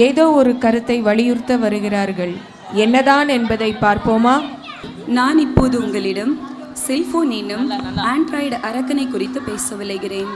ஏதோ ஒரு கருத்தை வலியுறுத்த வருகிறார்கள். என்னதான் என்பதை பார்ப்போமா? நான் இப்போது உங்களிடம் செல்போன் என்னும் ஆண்ட்ராய்டு அரக்கனை குறித்து பேச விளைகிறேன்.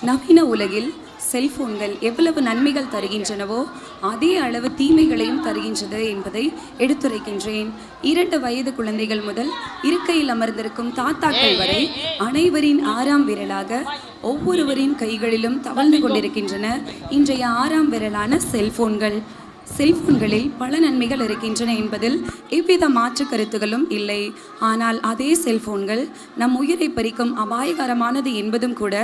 நவீன உலகில் செல்போன்கள் எவ்வளவு நன்மைகள் தருகின்றனவோ அதே அளவு தீமைகளையும் தருகின்றது என்பதை எடுத்துரைக்கின்றேன். 2 வயது குழந்தைகள் முதல் இருக்கையில் அமர்ந்திருக்கும் தாத்தாக்கள் வரை அனைவரின் 6ஆம் விரலாக ஒவ்வொருவரின் கைகளிலும் தவழ்ந்து கொண்டிருக்கின்றன இன்றைய 6ஆம் விரலான செல்போன்கள். செல்போன்களில் பல நன்மைகள் இருக்கின்றன என்பதில் எவ்வித மாற்று கருத்துகளும் இல்லை. ஆனால் அதே செல்போன்கள் நம் உயிரை பறிக்கும் அபாயகரமானது என்பதும் கூட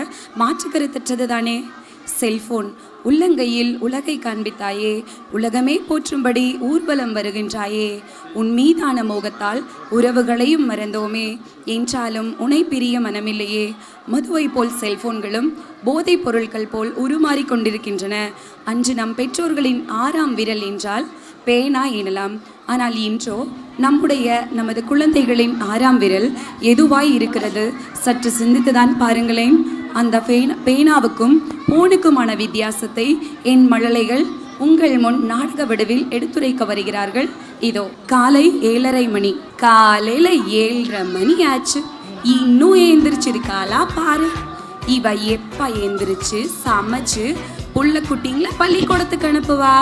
மாற்று கருத்தற்றது தானே. செல்போன் உள்ளங்கையில் உலகை காண்பித்தாயே, உலகமே போற்றும்படி ஊர்வலம் வருகின்றாயே, உன் மீதான மோகத்தால் உறவுகளையும் மறந்தோமே, என்றாலும் உனை பிரிய மனமில்லையே. மதுவை போல் செல்போன்களும் போதைப் பொருட்கள் போல் உருமாறி கொண்டிருக்கின்றன. அன்று நம் பெற்றோர்களின் 6ஆம் விரல் என்றால் பேனா எனலாம். ஆனால் இன்றோ நமது குழந்தைகளின் 6ஆம் விரல் எதுவாய் இருக்கிறது? சற்று சிந்தித்துதான் பாருங்களேன். அந்த பேனாவுக்கும் போனுக்குமான வித்தியாசத்தை என் மழலைகள் உங்கள் முன் நாடக வடிவில் எடுத்துரைக்க வருகிறார்கள். இதோ காலை 7:30 மணி. காலையில 7:30 மணி ஆச்சு, இன்னும் ஏந்திரிச்சிருக்காளா பாரு. இவ எப்ப ஏந்திரிச்சு சமைச்சு புள்ள குட்டிங்களை பள்ளிக்கூடத்துக்கு அனுப்புவா?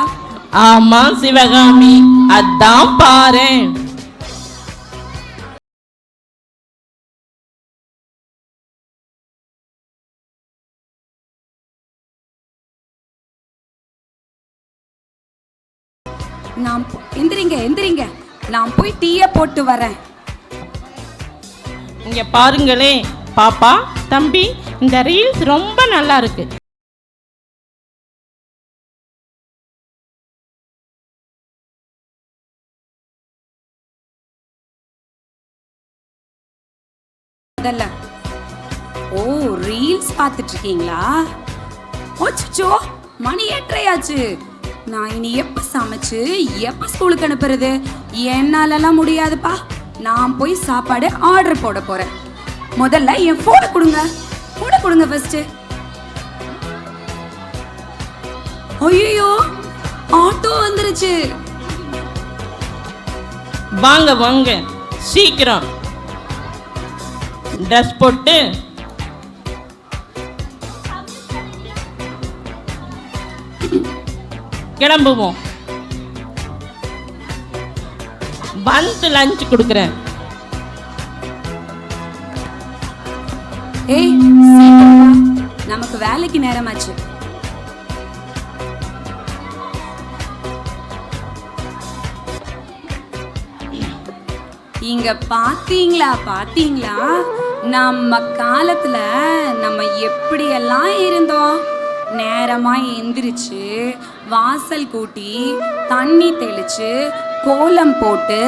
ஆமா சிவகாமி, அதான் பாரு. நான் எந்திரிங்க, நான் போய் டீய போட்டு வரேன். இங்க பாருங்களே பாப்பா, தம்பி, இந்த ரீல்ஸ் ரொம்ப நல்லா இருக்கு. ஓ, ரீல்ஸ் பார்த்துட்டு இருக்கீங்களா? ஓச்சோ, மணி 8:30 நான் இனி எப்ப சமைச்சு எப்ப ஸ்கூலுக்கு அனுப்புறது? என்னாலலாம் முடியாதுப்பா. நான் போய் சாப்பாடு ஆர்டர் போட போறேன். முதல்ல என் போனை கொடுங்க ஃபர்ஸ்ட். ஐயோ, ஆட்டோ வந்துருச்சு. வாங்க சீக்கிரம் ட்ரெஸ் போட்டு கிளம்புவோம். வந்து லஞ்ச் கொடுக்குறேன். ஏய், நமக்கு வேலைக்கு நேரமாச்சு. இங்க பாத்தீங்களா நம்ம காலத்துல நம்ம எப்படியெல்லாம் இருந்தோம். நேரமா எந்திரிச்சு வாசல் கூட்டி தண்ணி தெளிச்சு கோலம் போட்டு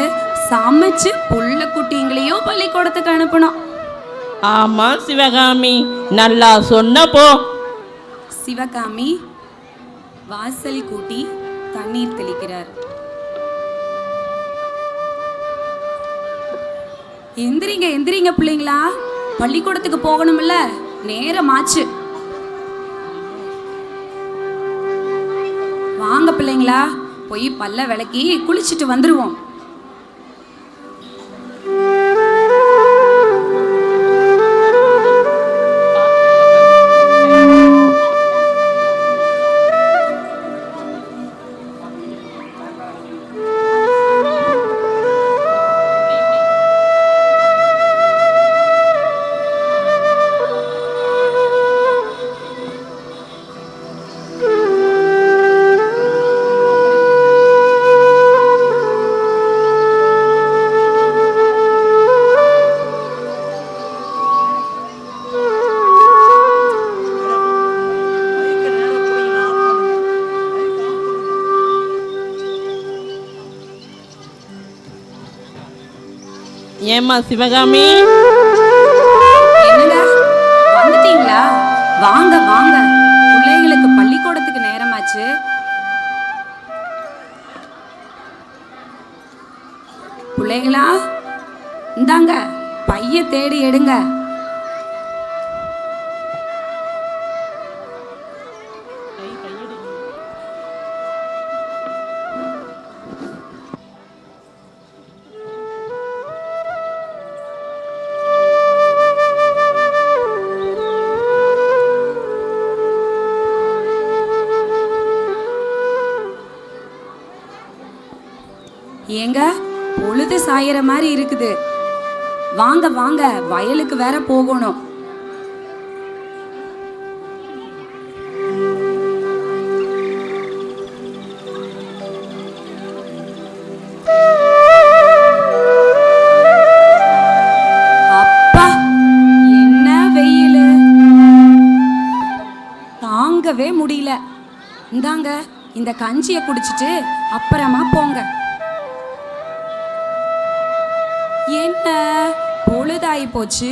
சமைச்சு புள்ள குட்டிங்களையும் பள்ளிக்கூடத்துக்கு அனுப்பணும். ஆமா சிவகாமி, நல்லா சொன்னப்போ. சிவகாமி வாசல் கூட்டி தண்ணீர் தெளிக்கிறார். எந்திரிங்க பிள்ளைங்களா, பள்ளிக்கூடத்துக்கு போகணும்ல, நேரமாச்சு. வாங்க பிள்ளைங்களா, போய் பல்ல விளக்கி குளிச்சுட்டு வந்துருவோம். ஏமா சிவகாமி, வந்துட்டீங்களா? வாங்க, பிள்ளைகளுக்கு பள்ளிக்கூடத்துக்கு நேரமாச்சு. பிள்ளைகளா, இந்தாங்க பைய தேடி எடுங்க. ஏங்க பொழுது சாயற மாதிரி இருக்குது. வாங்க வாங்க, வயலுக்கு வேற போகணும். அப்பா என்ன வெயில், தாங்கவே முடியல. இந்தாங்க இந்த கஞ்சியை குடிச்சிட்டு அப்புறமா போங்க. என்ன பொழுதாயி போச்சு,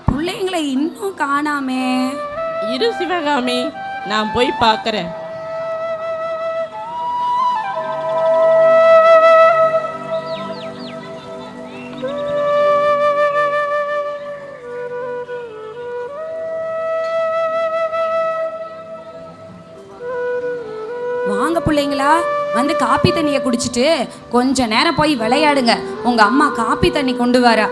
பிள்ளைங்களை இன்னும் காணாமே. இரு சிவகாமி, நான் போய் பார்க்கறேன். வாங்க பிள்ளைங்களா, வந்து காப்பி தண்ணியை குடிச்சிட்டு கொஞ்ச நேரம் போய் விளையாடுங்க. உங்க அம்மா காப்பி தண்ணி கொண்டு வரா.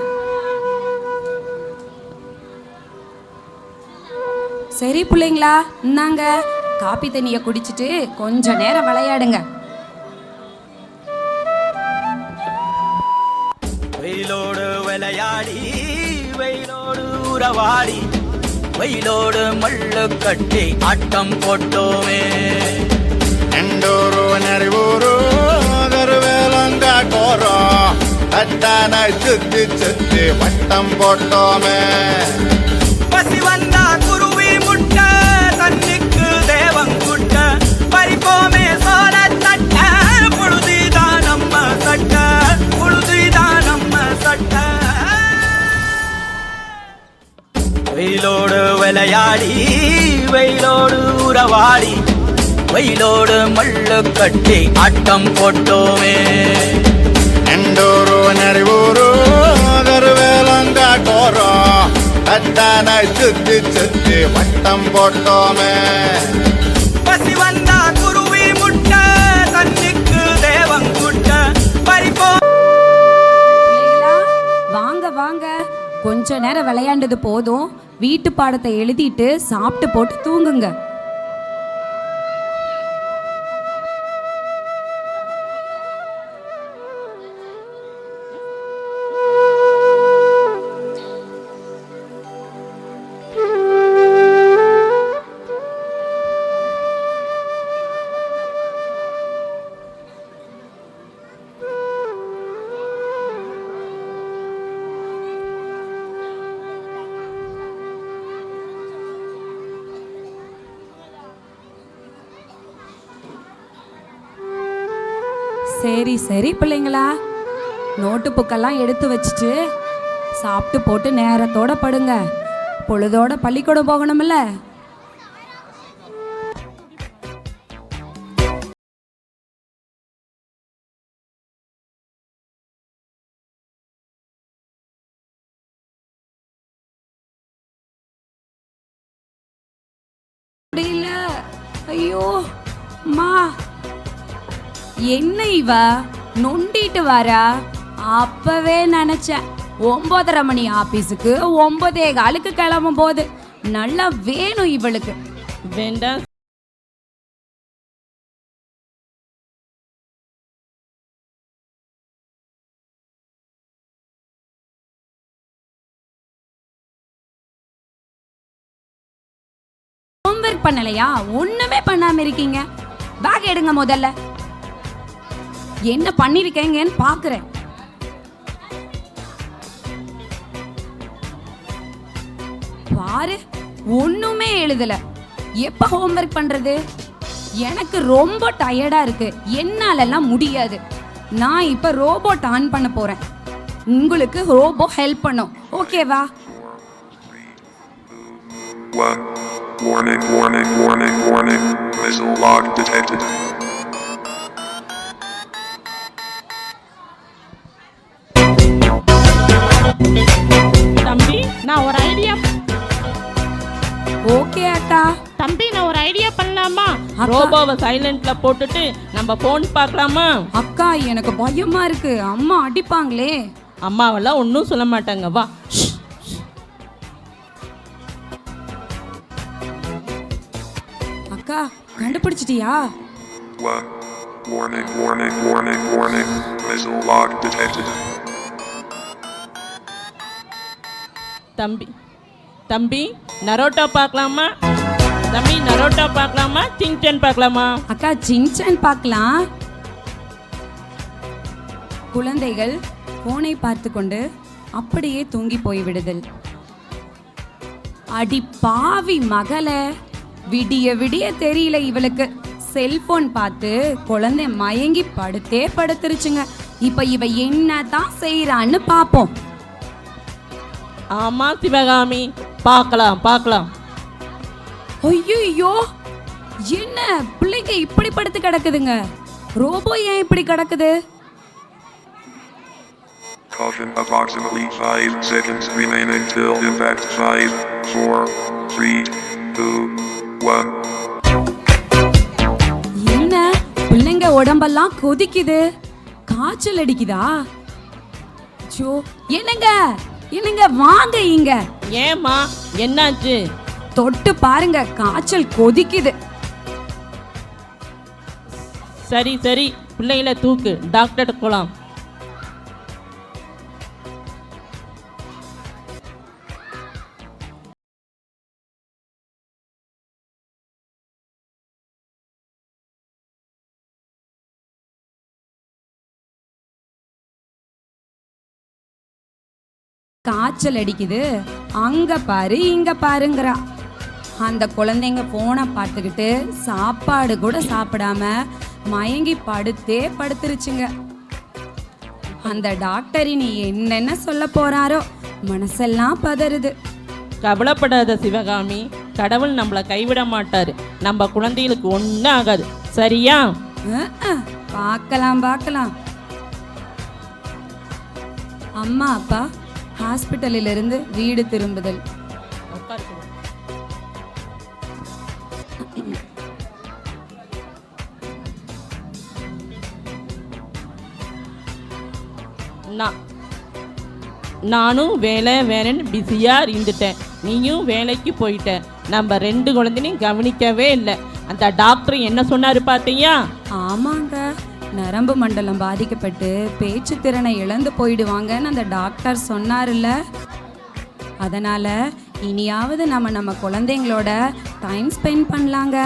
சரி பிள்ளைங்களா, இந்தாங்க காப்பி தண்ணியை குடிச்சிட்டு கொஞ்ச நேரம் விளையாடுங்க. வெயிலோடு விளையாடி வெயிலோடு உறவாடி வெயிலோடு மல்லு கட்டி ஆட்டம் போட்டோமே. ಎಂಡೂರು ನೆರವೂರು ದರುವೇಲಂಗ ಕೋರೋ தட்டான சுத்தி சுத்தி வட்டம் போட்டோமே. பசி வந்தா குருவி முட்ட தண்ணிக்கு தேவங்குட்ட பறிப்போமே சோழ தட்ட புழுதிதான் நம்ம சட்ட புழுதிதான் நம்ம சட்ட. வெயிலோடு விளையாடி வெயிலோடு உறவாடி வெயிலோடு மல்லு கட்டி ஆட்டம் போட்டோமே. ಎಂಡೂರು ನೆರವೂರು ದರುವೇಲಂಗ ಕೋರೋ தட்டான சுத்தி சுத்தி வட்டம் போட்டோமே. பசி வந்தா குருவி முட்ட தண்ணிக்கு தேவங்குட்ட பறிப்போ. வாங்க வாங்க, கொஞ்ச நேரம் விளையாண்டது போதும். வீட்டு பாடத்தை எழுதிட்டு சாப்பிட்டு போட்டு தூங்குங்க. சரி சரி பிள்ளைங்களா, நோட்டு புக்கெல்லாம் எடுத்து வச்சுட்டு சாப்பிட்டு போட்டு நேரத்தோட படுங்க. பொழுதோட பள்ளிக்கூடம் போகணும்ல. முடியல. ஐயோ அம்மா, என்ன இவ நொண்டிட்டு வரா? அப்பவே நினைச்சேன் 9:30 மணி ஆபீஸுக்கு 9:15 கிளம்பும் போது நல்லா வேணும் இவளுக்கு. வேண்டாம். ஹோம்வொர்க் பண்ணலையா? ஒண்ணுமே பண்ணாம இருக்கீங்க. பேக் எடுங்க முதல்ல. என்ன பண்ணிருக்கீங்கன்னு பாக்குறேன். பாரு, ஒண்ணுமே எழுதல. எப்ப ஹோம்வொர்க் பண்றது? எனக்கு ரொம்ப டயர்டா இருக்கு. என்னாலலாம் முடியாது. நான் இப்ப ரோபோட் ஆன் பண்ண போறேன். உங்களுக்கு ரோபோ ஹெல்ப் பண்ணும். ஓகேவா? Warning, warning, warning, warning. Missile log detected. தம்பி, நான் ஒரு ஐடியா. ஓகே அக்கா. தம்பி, நான் ஒரு ஐடியா பண்ணலாமா? அக்கா. ரோபோவை சைலண்ட்ல போட்டுட்டு நம்ம போன் பார்க்கலாமா? அக்கா, எனக்கு பயமா இருக்கு. அம்மா அடிப்பாங்களே. அம்மாவெல்லாம் ஒன்றும் சொல்ல மாட்டாங்க. வா. அக்கா, கண்டுபிடிச்சிட்டியா? Warning, warning, warning, warning. Missile log detected. தம்பி நரோட்டா பார்க்கலாமா? தம்பி நரோட்டா பார்க்கலாமா? சின்சான் பார்க்கலாமா? அக்கா சின்சான் பார்க்கலாம். குழந்தைகள் போனை பார்த்து கொண்டு அப்படியே தூங்கி போய்விடுதல். அடி பாவி மகளே, விடிய விடிய தெரியல இவளுக்கு. செல்போன் பார்த்து குழந்தை மயங்கி படுத்துருச்சுங்க. இப்ப இவ என்னதான் செய்யறான்னு பாப்போம். ஆமா சிவகாமி, பார்க்கலாம். ஐயோ, என்ன பிள்ளைங்க இப்படி படுத்து கிடக்குதுங்க? ரோபோ ஏன் இப்படி கிடக்குது? Caution, approximately 5 seconds remaining till impact. 5, 4, 3, 2, 1. என்ன பிள்ளைங்க உடம்பெல்லாம் கொதிக்குது, காய்ச்சல் அடிக்குதா? ஜோ, என்னங்க வாங்க இங்க. ஏம்மா என்னாச்சு? தொட்டு பாருங்க, காய்ச்சல் கொதிக்குது. சரி பிள்ளைகளை தூக்கு, டாக்டர்கிட்ட போலாம். காய்ச்சல் அடிக்குது, அங்க பாரு இங்க பாருங்கிறா. அந்த குழந்தைங்க போனை பார்த்துக்கிட்டு சாப்பாடு கூட சாப்பிடாம மயங்கி படுத்துருச்சுங்க. அந்த டாக்டர் இனி என்னென்ன சொல்ல போறாரோ, மனசெல்லாம் பதறுது. கவலைப்படாத சிவகாமி, கடவுள் நம்மளை கைவிட மாட்டாரு. நம்ம குழந்தைகளுக்கு ஒன்றும் ஆகாது, சரியா? பார்க்கலாம். அம்மா அப்பா ஹாஸ்பிட்டலில் இருந்து வீடு திரும்புதல். நானும் வேலைன்னு பிஸியாக இருந்துட்டேன். நீயும் வேலைக்கு போயிட்ட. நம்ம 2 குழந்தையும் கவனிக்கவே இல்லை. அந்த டாக்டர் என்ன சொன்னாரு பார்த்தியா? ஆமாங்க, நரம்பு மண்டலம் பாதிக்கப்பட்டு பேச்சு திறனை இழந்து போயிடுவாங்கன்னு அந்த டாக்டர் சொன்னார்ல. அதனால இனியாவது நம்ம குழந்தைங்களோட டைம் ஸ்பெண்ட் பண்ணலாங்க.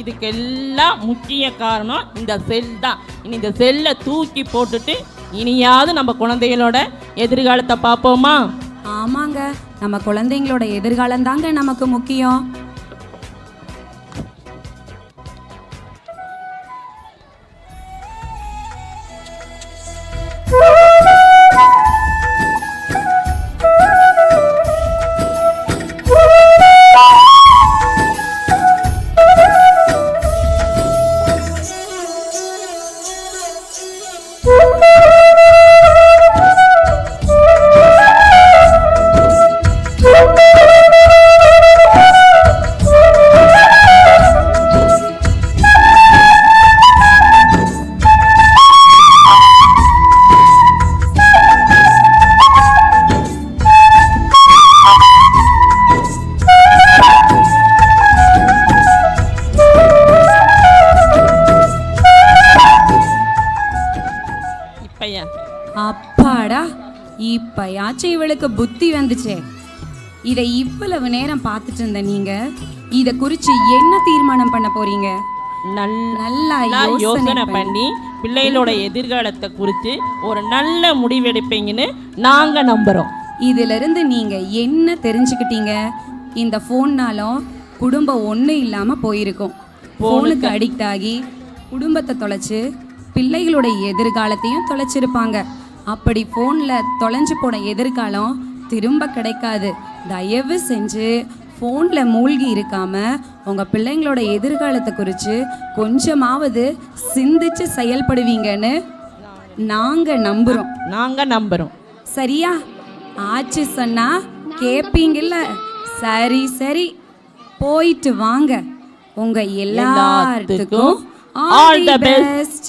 இதுக்கெல்லாம் முக்கிய காரணம் இந்த செல் தான். இனி இந்த செல்லை தூக்கி போட்டுட்டு இனியாவது நம்ம குழந்தைகளோட எதிர்காலத்தை பார்ப்போமா? ஆமாங்க, நம்ம குழந்தைங்களோட எதிர்காலம் தாங்க நமக்கு முக்கியம். அப்பாடா, இப்பயாச்சும் இவளுக்கு புத்தி வந்துச்சே. இதை இவ்வளவு நேரம் பார்த்துட்டு இருந்த நீங்க இத குறிச்சு என்ன தீர்மானம் பண்ண போறீங்க? நல்லா யோசனை பண்ணி பிள்ளைகளோட எதிர்காலத்தை குறித்து ஒரு நல்ல முடிவெடுப்பீங்கன்னு நாங்க நம்புறோம். இதுல இருந்து நீங்க என்ன தெரிஞ்சுக்கிட்டீங்க? இந்த போன்னாலும் குடும்பம் ஒண்ணு இல்லாம போயிருக்கும். போனுக்கு அடிக்ட் ஆகி குடும்பத்தை தொலைச்சு பிள்ளைகளோட எதிர்காலத்தையும் தொலைச்சிருப்பாங்க. அப்படி ஃபோனில் தொலைஞ்சு போன எதிர்காலம் திரும்ப கிடைக்காது. தயவு செஞ்சு ஃபோனில் மூழ்கி இருக்காம உங்கள் பிள்ளைங்களோட எதிர்காலத்தை குறித்து கொஞ்சமாவது சிந்திச்சு செயல்படுவீங்கன்னு நாங்கள் நம்புகிறோம். சரியா? ஆச்சு சொன்னா கேட்பீங்கல்ல? சரி, போயிட்டு வாங்க. உங்க எல்லாத்துக்கும் ஆல் தி பெஸ்ட்.